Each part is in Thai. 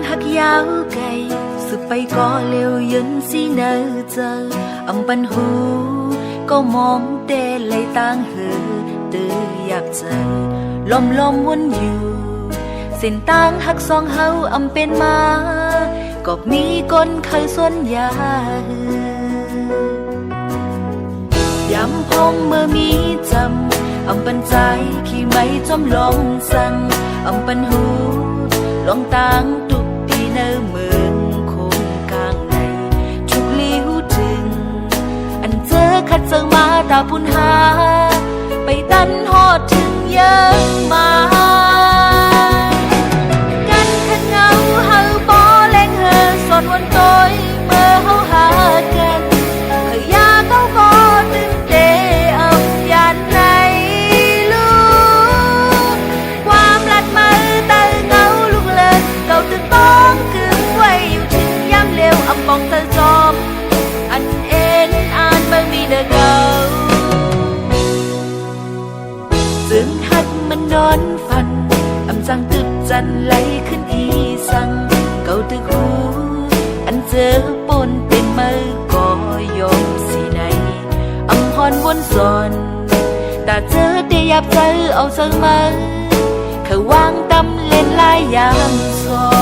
hắc giáo cày sự bay có liều yến si nơ giờ âm bần hú có mong tê lấy tang hư từ giặc giờ lom lom muốnอยู่เส้นทางหักสองเฮาอำเป็นมาก็มีคนเคยสวนยายามพงเมื่อมีจำอำปันใจขี้ไม่จอมลองสั่งอำปันหูลองตางตุกปีเนอเมืองคงกลางในทุกลิ้วถึงอันเจอขัดเจอมาตาพุนหาไปตันหอดถึงเยอะมากันขัดเงาเฮาปอแรงเฮอสอนวันต้อยเมื่อเฮาหากันเคยยาเก้าก็ตึงเตะเอายานในลูกความลัดมือเตอเงาลูกเลินเก่าตึงต้องกึ่งไว้อยู่ถึงย้ำเร็วอำปองเตอจอมอันเอ็นอ่านเมื่อมีเดอเก่าจึงหักมันนอนฟันอำจังตึกจันไหลขึ้นอีสังเก่าตึกหูอันเจอปนเป็นมือก็ยอมสีในอำพรวนสอนแต่เจอได้ยับเจอเอาเสมอเขาวางตำเล่นลายยามสอน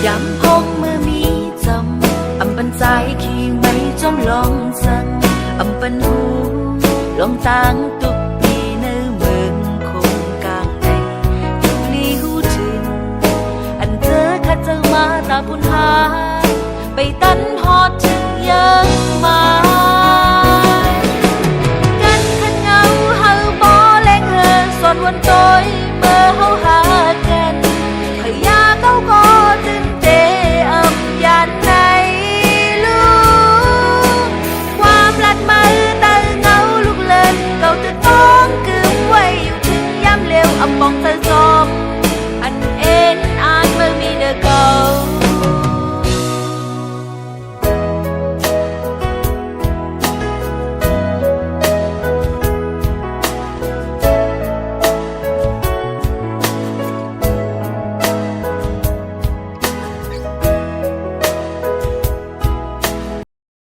ยามพงเมื่อมีจำอำปันใจขี้ไม่จอมลองสั่งอำปันหูลองตางตุกปีเนื้อเมืองคงกลางในทุกลี้หูถึงอันเจอขัดเจอมาตาพุนหาไปตันหอดถึงเยอะ